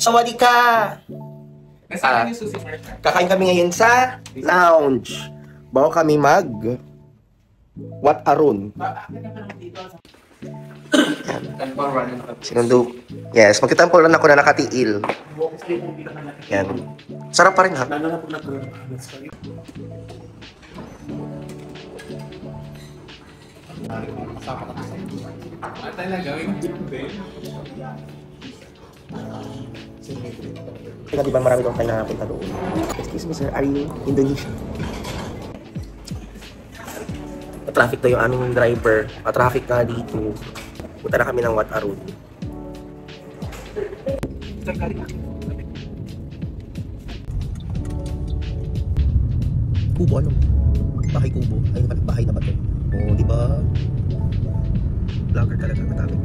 Sawadee ka! Kakain kami ngayon sa lounge. Bago kami mag Wat Arun. Sinundo. Yes, magkitampo lang ako na nakatiil. Yan. Sarap pa rin ha. Kaya di ba marami doon tayo nakapunta doon? Excuse me sir, are you Indonesian? Traffic na yung aming driver. Traffic na dito. Punta na kami ng Wat Arun. Kubo ano? Bahay kubo. Ay, bahay na ba ito? Oo, di ba? Vlogger talaga matawag.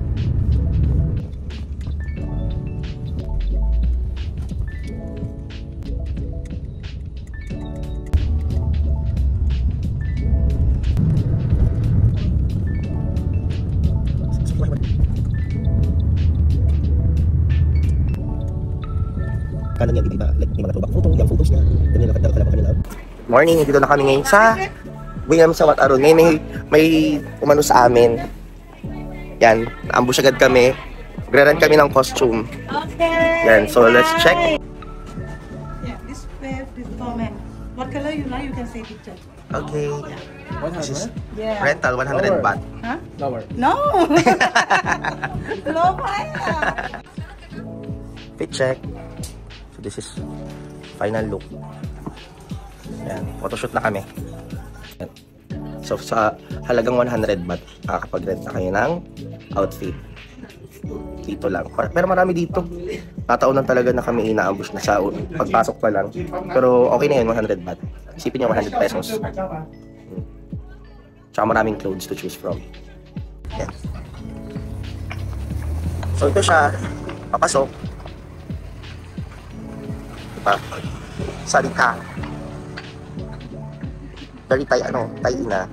Kanan niya, di ba? Like, may mga throwback photo, yung photos niya. Ganyan lang kadala pa kanila. Morning, dito na kami ngayon sa Wingham sa Wat Arun. Ngayon may umano sa amin. Yan, naambush agad kami. Magre-rent kami ng costume. Okay. Yan, so let's check. Yeah, this format. What color you like, you can say picture. Okay. 100? Yeah. Rental, 100 baht. Huh? Lower. No. Low price. Fit check. So this is final look. Yan, photoshoot na kami. Yan. So sa halagang 100 baht, makakapag-rent na kayo ng outfit. Dito lang. Pero marami dito. Nataon lang talaga na kami inaambush na sa pagpasok pa lang. Pero okay na yun, 100 baht. Isipin nyo, 100 pesos. Tsaka maraming clothes to choose from. Yan. So ito siya, papasok. Diba? Salita. Very tay na.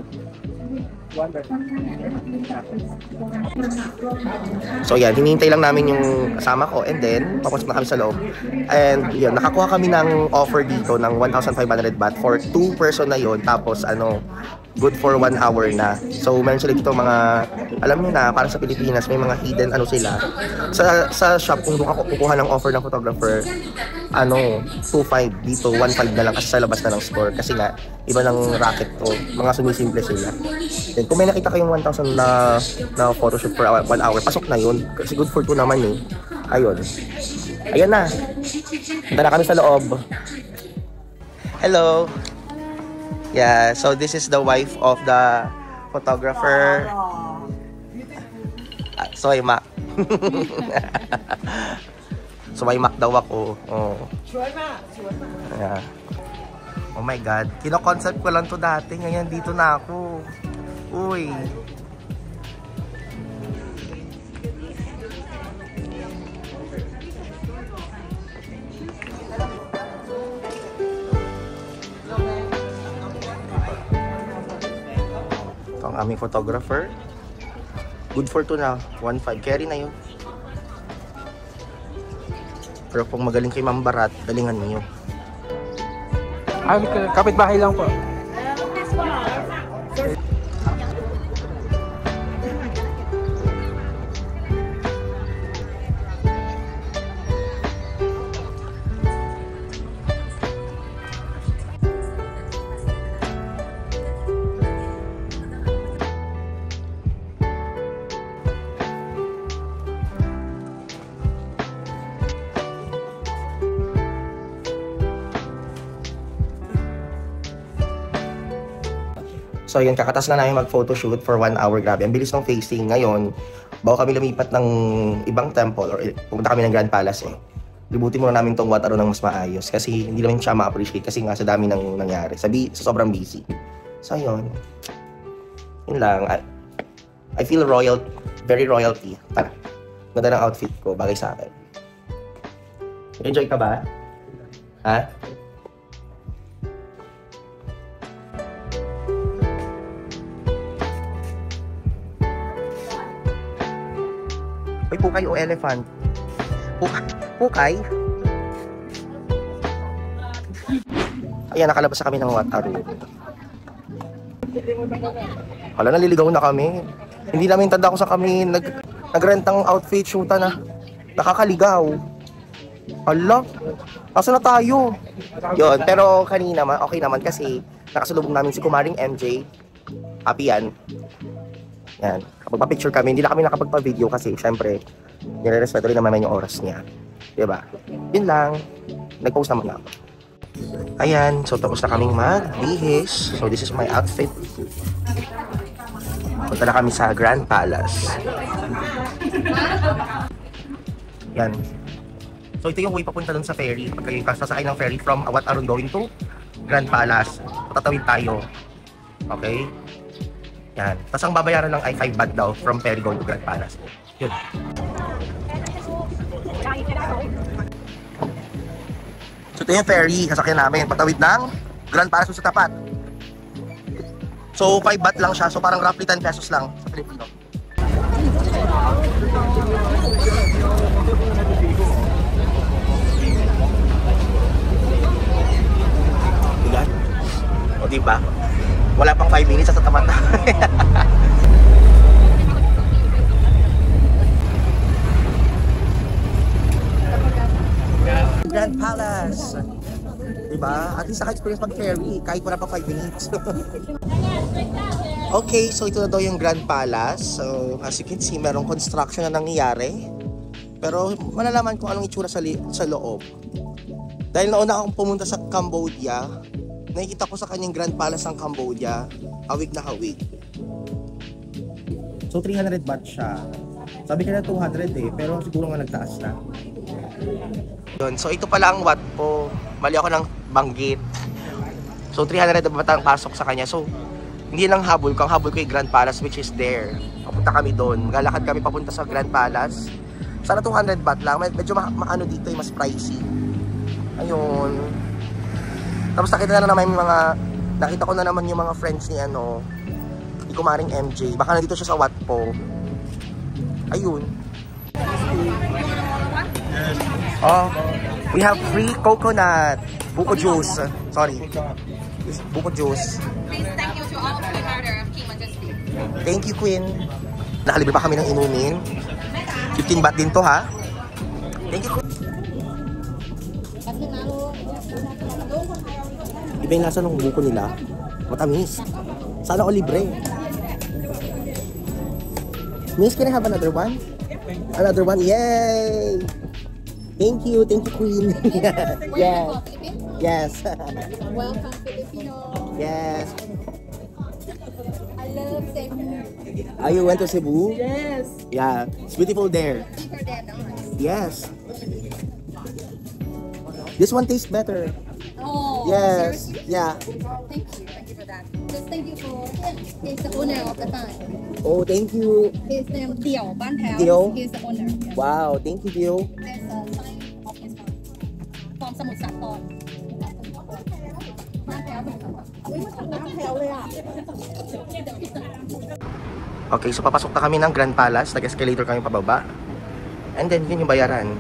So yan, hinihintay lang namin yung kasama ko and then papasok na kami sa loob. And yun, nakakuha kami ng offer dito ng 1,500 baht for 2 person na yun. Tapos good for 1 hour na. So meron sila dito mga, alam niyo na, para sa Pilipinas may mga hidden sila. Sa shop kung doon ako kukuha ng offer ng photographer, 2.5 dito, 1.5 na lang kasi sa labas na ng store. Kasi nga, iba ng racket to. Mga sumisimple sila. Then kung may nakita kayong 1,000 na photoshoot for 1 hour, pasok na yun. Kasi good for 2 naman eh. Ayun. Ayan na. Punta na kami sa loob. Hello. Yeah, so this is the wife of the photographer. Soy Mak. Soy Mak daw ako. Oh. Yeah. Oh my God. Kino-concept ko lang to dati. Ngayon dito na ako. Uy. Ito ang aming photographer. Good for 2 na. 1.5. Carry na yun. Pero kung magaling kay Ma'am Barat, galingan niyo. Kapitbahay lang po. So yun, kakatas na namin mag-photoshoot for 1 hour. Grabe, ang bilis ng facing. Ngayon, bago kami lumipat ng ibang temple or pumunta kami ng Grand Palace libutin muna namin tong Wat Arun ng mas maayos. Kasi hindi naman siya ma-appreciate kasi nga sa dami ng nangyari. Sa sobrang busy. So yun. Yun lang. I feel royal, very royalty. Tara. Ganda ng outfit ko, bagay sa akin. Enjoy ka ba? Ha? Uy, pukay o elephant? Pukay? Ayan, nakalabas na kami ng Wataru. Wala, naliligaw na kami. Hindi namin tanda kung sa kami nagrentang outfit shoot na nakakaligaw. Hala, asa na tayo? Yun, pero kanina okay naman kasi nakasalubong namin si Kumaring MJ. Happy yan. Yan, kapag pa-picture kami, hindi na kami nakapagpa-video kasi syempre, nire-respeto rin naman yung oras niya. Diba? Yun lang. Nag-post naman ako. Ayan, so tapos na kaming magbihis. So this is my outfit. Punta na kami sa Grand Palace. Yan. So ito yung way papunta dun sa ferry. Pag kayo sasakay ng ferry from Wataru going to Grand Palace, tatawid tayo. Okay? Yan. Tapos ang babayaran lang ay 5 baht daw from ferry going to Grand Palace. Yun. So ito yung ferry, sasakyan namin. Patawid ng Grand Palace sa tapat. So 5 baht lang siya. So parang roughly 10 pesos lang sa Pilipino. Diyan? O diba? Wala pang 5 minutes sa tapat na. Grand Palace. Diba? At least naka-experience pag-ferry kahit wala pa 5 minutes. Okay, so ito na daw yung Grand Palace. So, as you can see, merong construction na nangyayari. Pero malalaman kung anong itsura sa loob. Dahil nauna akong pumunta sa Cambodia, nakikita ko sa kanyang Grand Palace ng Cambodia, hawig na hawig. So 300 baht siya. Sabi ka na 200 pero siguro nga nagtaas na. Yun, so ito pala ang Wat Po. Mali ako ng banggit. So 300 baht ang pasok sa kanya. So hindi lang habol ko. Ang habol ko yung Grand Palace which is there. Papunta kami doon. Maglalakad kami papunta sa Grand Palace. Sana 200 baht lang. Medyo maano dito mas pricey. Ayun. Tapos nakita ko na naman yung mga friends ni ni Kumaring MJ. Baka nandito siya sa Wat Po. Ayun. Oh, we have free coconut. Buko juice. Sorry. Buko juice. Please thank you to all the order of King Majesty. Thank you, Queen. Nakalibre pa kami ng inumin. 15 baht din to, ha? Thank you, Queen. Iba yung lasa ng buko nila. Matamis. Sana o libre. Miss, can I have another one? Another one? Yay! Thank you, Queen. Yes. Yes. Welcome, Filipino. Yes. I love Cebu. Oh, you went to Cebu? Yes. Yeah, it's beautiful there. Bigger than ours. Yes. This one tastes better. Oh, Yes. seriously? Yeah. Thank you for that. Just thank you for he's the owner of the farm. Oh, thank you. His name Dio Ban Thao. Dio? He's the owner. Yes. Wow, thank you, Dio. There's a sign of his farm. From Samut Sakhon. Ban Thao อุ๊ยมาทำน้ำแถวเลยอ่ะ Okay, so papasok na kami ng Grand Palace. Nag-escalator kami pababa. And then, yun yung bayaran.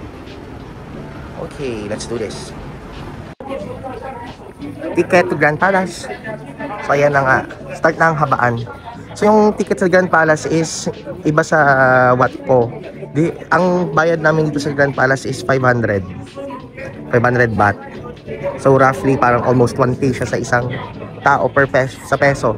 Okay, let's do this. Ticket to Grand Palace. So, ayan na nga. Start na ang habaan. So, yung ticket sa Grand Palace is iba sa Wat Po. Ang bayad namin dito sa Grand Palace is 500. 500 baht. So, roughly, parang almost 1K siya sa isang tao per peso.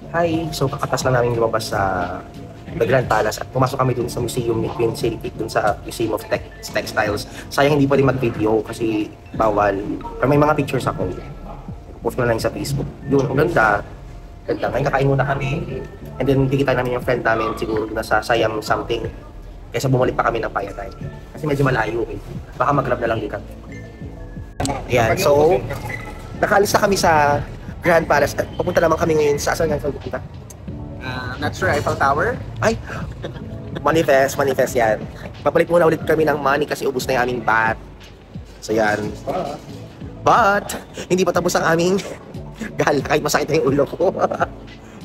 Hi! So kakatas na namin lumabas sa The Grand Palace at pumasok kami dun sa museum ni Queen Sirikit, dun sa Museum of Textiles. Sayang hindi pwede mag-video kasi bawal. Pero may mga pictures ako. Post ko na lang sa Facebook. Yun, ang ganda. Ganda. Ngayon kakain muna kami. And then kikita namin yung friend namin siguro nasa Siam something. Kaysa bumalik pa kami ng Payatay. Kasi medyo malayo eh. Baka mag-grab na lang din kami. Ayan, so, nakaalis na kami sa Grand Palace. At papunta naman kami ngayon sa saan nga pupunta? Not sure, Eiffel Tower? Ay, manifest yan. Papalit muna ulit kami ng money kasi ubus na yung aming bat. So yan. But, hindi pa tapos ang aming gala kahit masakit na yung ulo ko.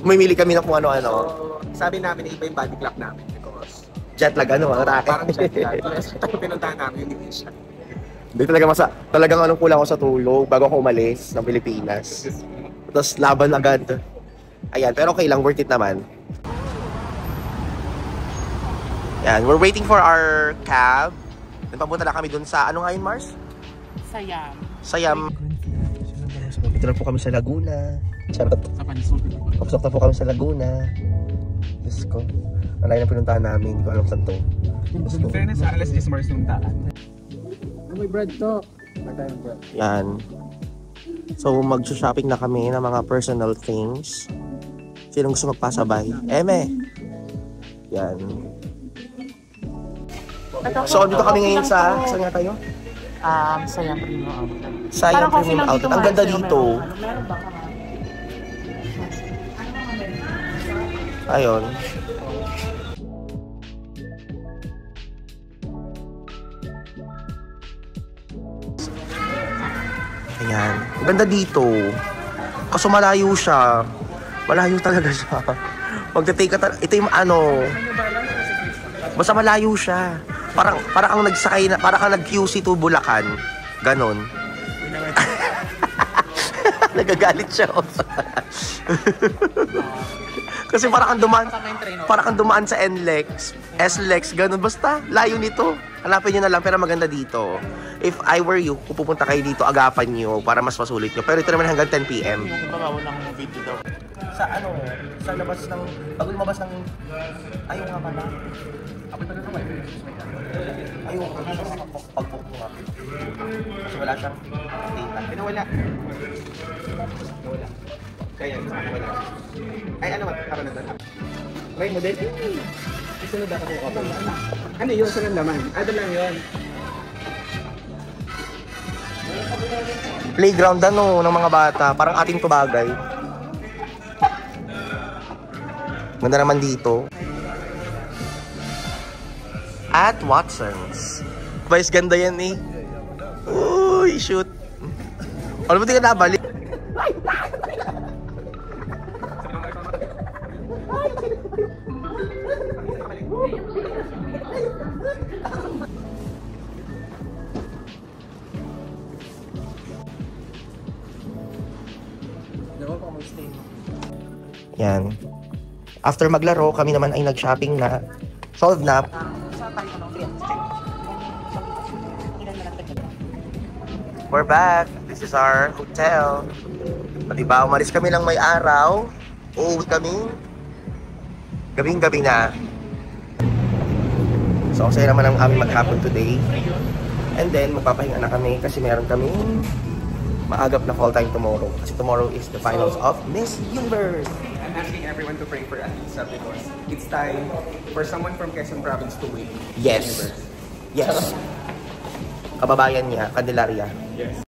Mamili kami ng kung ano-ano. Sabi namin iba yung body clock namin because Jet lag, ano, mga racket. parang jet lag. Ito pinuntahan namin yung Indonesia. Hindi talagang anong kulang ako sa tulog bago ako umalis ng Pilipinas. Tapos laban agad. Ayan, pero okay lang, worth it naman. Ayan, we're waiting for our cab. Papunta na kami dun sa, ano nga yun, Mars? Sayam. Dito na po kami sa Laguna. Charot. Papasok na po kami sa Laguna. Diyos ko. Ang layo na pinuntahan namin. Hindi ko alam saan to. In fairness, alas is Mars nung daan. May bread to. Yan. So, mag-shopping na kami ng mga personal things. Sinong gusto magpasabay? Eme! Yan. So, dito kami ngayon sa... Saan nga tayo? Sayang Premium Outlet. Sayang Premium Outlet. Ang ganda dito. Meron ba ka? Ayun. Ayan. Ang ganda dito. Kaso malayo siya. Malayo talaga siya. Magte-take ka ito yung ano. Basta malayo siya. Parang ang nagsakay na, parang ang nag-QC to Bulacan. Ganon. Nagagalit siya. Kasi parang kang dumaan sa NLEX, SLEX, ganun. Basta, layo nito. Hanapin nyo na lang, pero maganda dito. If I were you, kung pupunta kayo dito, agapan nyo para mas masulit nyo. Pero ito naman hanggang 10 PM. Yung babaw ng video daw. Sa ano, sa labas ng, bago lumabas ng, ayaw nga pala. Ayaw nga pala. Pag-book mo nga. Kasi wala siyang data. Pinawala. Kaya, wala. Ay, ano ba? Tama na doon. Okay, model. Isunod ako kung kapag. Ano yun? Saan ang laman? Ano lang yun? Playground ano, ng mga bata. Parang ating tubagay. Ganda naman dito. At Watson's. Vice ganda yan eh. Uy, shoot. Ano ba di ka nabalik? Yan. After maglaro, kami naman ay nag-shopping na. Solve na. We're back. This is our hotel. Diba, umalis kami lang may araw. Uuwi kami. Gabing-gabi na. So, kasi naman ang aming maghapon today. And then, magpapahinga na kami kasi meron kami maagap na call time tomorrow. Kasi tomorrow is the finals of Miss Universe. I'm asking everyone to pray for Alisa because it's time for someone from Quezon Province to win. Yes. Yes. Kababayan niya, Candelaria. Yes.